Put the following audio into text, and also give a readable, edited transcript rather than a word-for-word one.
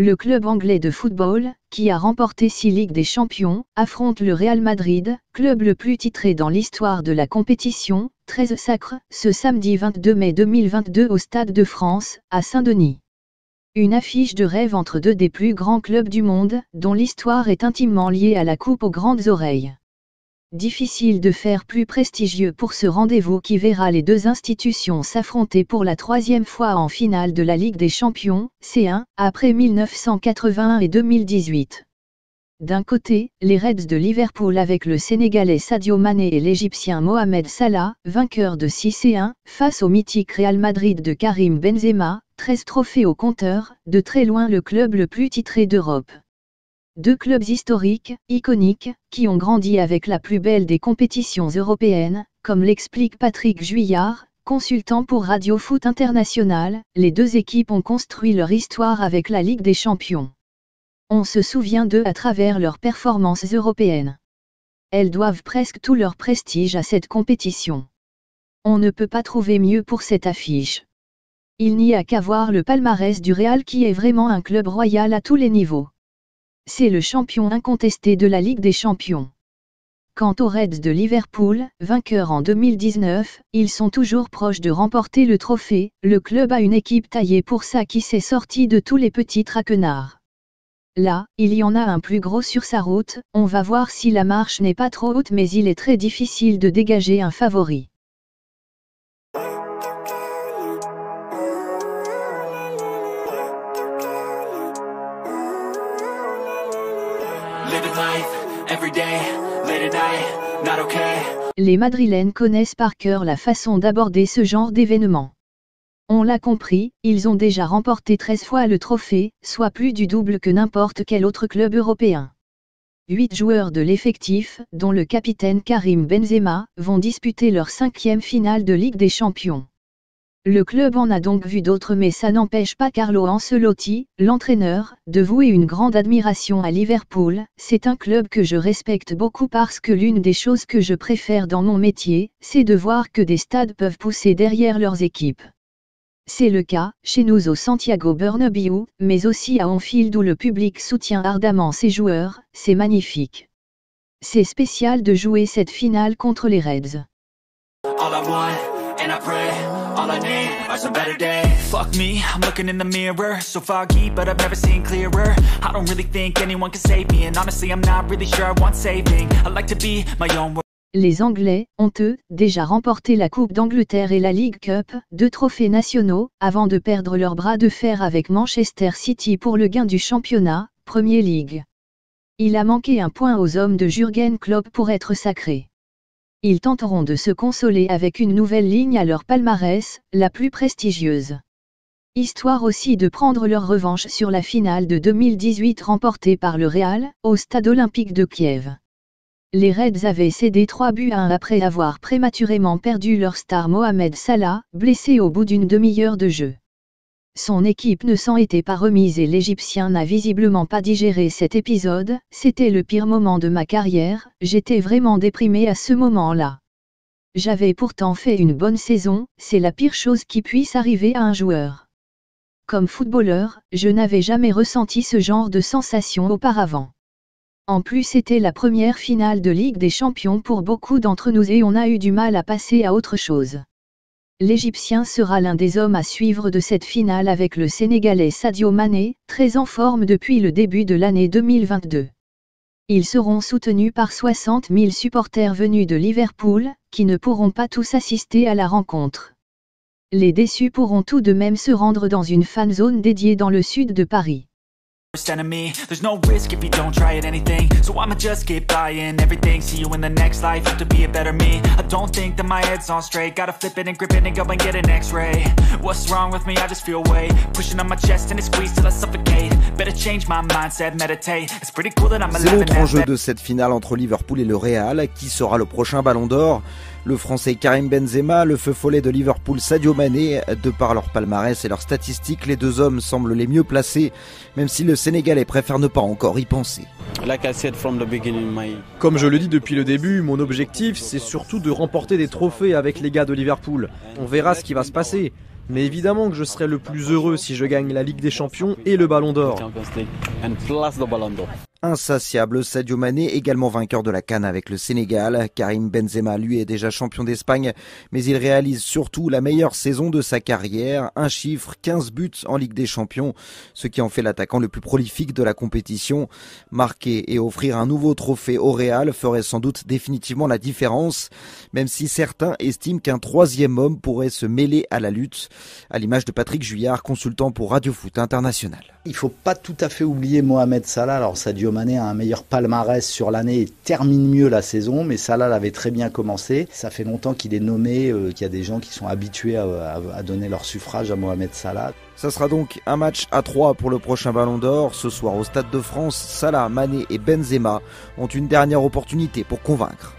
Le club anglais de football, qui a remporté 6 Ligues des Champions, affronte le Real Madrid, club le plus titré dans l'histoire de la compétition, 13 sacres, ce samedi 22 mai 2022 au Stade de France, à Saint-Denis. Une affiche de rêve entre deux des plus grands clubs du monde, dont l'histoire est intimement liée à la coupe aux grandes oreilles. Difficile de faire plus prestigieux pour ce rendez-vous qui verra les deux institutions s'affronter pour la 3e fois en finale de la Ligue des Champions, C1, après 1981 et 2018. D'un côté, les Reds de Liverpool avec le Sénégalais Sadio Mané et l'Égyptien Mohamed Salah, vainqueurs de 6-1, face au mythique Real Madrid de Karim Benzema, 13 trophées au compteur, de très loin le club le plus titré d'Europe. Deux clubs historiques, iconiques, qui ont grandi avec la plus belle des compétitions européennes, comme l'explique Patrick Juillard, consultant pour Radio Foot International, les deux équipes ont construit leur histoire avec la Ligue des Champions. On se souvient d'eux à travers leurs performances européennes. Elles doivent presque tout leur prestige à cette compétition. On ne peut pas trouver mieux pour cette affiche. Il n'y a qu'à voir le palmarès du Real qui est vraiment un club royal à tous les niveaux. C'est le champion incontesté de la Ligue des Champions. Quant aux Reds de Liverpool, vainqueurs en 2019, ils sont toujours proches de remporter le trophée. Le club a une équipe taillée pour ça qui s'est sortie de tous les petits traquenards. Là, il y en a un plus gros sur sa route, on va voir si la marche n'est pas trop haute mais il est très difficile de dégager un favori. Les Madrilènes connaissent par cœur la façon d'aborder ce genre d'événement. On l'a compris, ils ont déjà remporté 13 fois le trophée, soit plus du double que n'importe quel autre club européen. 8 joueurs de l'effectif, dont le capitaine Karim Benzema, vont disputer leur 5e finale de Ligue des Champions. Le club en a donc vu d'autres mais ça n'empêche pas Carlo Ancelotti, l'entraîneur, de vouer une grande admiration à Liverpool. C'est un club que je respecte beaucoup parce que l'une des choses que je préfère dans mon métier, c'est de voir que des stades peuvent pousser derrière leurs équipes. C'est le cas, chez nous au Santiago Bernabéu, mais aussi à Anfield où le public soutient ardemment ses joueurs, c'est magnifique. C'est spécial de jouer cette finale contre les Reds. And I pray, all I need are some better days. Fuck me, I'm looking in the mirror, so foggy, but I've never seen clearer. I don't really think anyone can save me, and honestly I'm not really sure I want saving. I like to be my own world. Les Anglais ont eux, déjà remporté la Coupe d'Angleterre et la League Cup, 2 trophées nationaux, avant de perdre leur bras de fer avec Manchester City pour le gain du championnat, Premier League. Il a manqué un point aux hommes de Jürgen Klopp pour être sacrés. Ils tenteront de se consoler avec une nouvelle ligne à leur palmarès, la plus prestigieuse. Histoire aussi de prendre leur revanche sur la finale de 2018 remportée par le Real, au Stade Olympique de Kiev. Les Reds avaient cédé 3-1 après avoir prématurément perdu leur star Mohamed Salah, blessé au bout d'une demi-heure de jeu. Son équipe ne s'en était pas remise et l'Égyptien n'a visiblement pas digéré cet épisode. C'était le pire moment de ma carrière, j'étais vraiment déprimé à ce moment-là. J'avais pourtant fait une bonne saison, c'est la pire chose qui puisse arriver à un joueur. Comme footballeur, je n'avais jamais ressenti ce genre de sensation auparavant. En plus c'était la première finale de Ligue des Champions pour beaucoup d'entre nous et on a eu du mal à passer à autre chose. L'Égyptien sera l'un des hommes à suivre de cette finale avec le Sénégalais Sadio Mané, très en forme depuis le début de l'année 2022. Ils seront soutenus par 60 000 supporters venus de Liverpool, qui ne pourront pas tous assister à la rencontre. Les déçus pourront tout de même se rendre dans une fan zone dédiée dans le sud de Paris. Enemy. There's no risk if you don't try at anything, so I'ma just keep buying everything. See you in the next life, have to be a better me. I don't think that my head's on straight, gotta flip it and grip it and go and get an x-ray. What's wrong with me? I just feel weight pushing on my chest and it squeezes till I suffocate. Better change my mindset, meditate. It's pretty cool that I'm alive. C'est l'autre enjeu de cette finale entre Liverpool et le Real. Qui sera le prochain Ballon d'Or? Le Français Karim Benzema, le feu follet de Liverpool Sadio Mané. De par leur palmarès et leurs statistiques, les deux hommes semblent les mieux placés, même si le Sénégalais préfère ne pas encore y penser. Comme je le dis depuis le début, mon objectif c'est surtout de remporter des trophées avec les gars de Liverpool. On verra ce qui va se passer. Mais évidemment que je serai le plus heureux si je gagne la Ligue des Champions et le Ballon d'Or. Insatiable, Sadio Mané, également vainqueur de la CAN avec le Sénégal. Karim Benzema, lui, est déjà champion d'Espagne, mais il réalise surtout la meilleure saison de sa carrière. Un chiffre, 15 buts en Ligue des Champions, ce qui en fait l'attaquant le plus prolifique de la compétition. Marquer et offrir un nouveau trophée au Real ferait sans doute définitivement la différence, même si certains estiment qu'un troisième homme pourrait se mêler à la lutte, à l'image de Patrick Juillard, consultant pour Radio Foot International. Il faut pas tout à fait oublier Mohamed Salah. Alors Sadio Mané a un meilleur palmarès sur l'année et termine mieux la saison, mais Salah l'avait très bien commencé. Ça fait longtemps qu'il est nommé, qu'il y a des gens qui sont habitués à donner leur suffrage à Mohamed Salah. Ça sera donc un match à 3 pour le prochain Ballon d'Or. Ce soir au Stade de France, Salah, Mané et Benzema ont une dernière opportunité pour convaincre.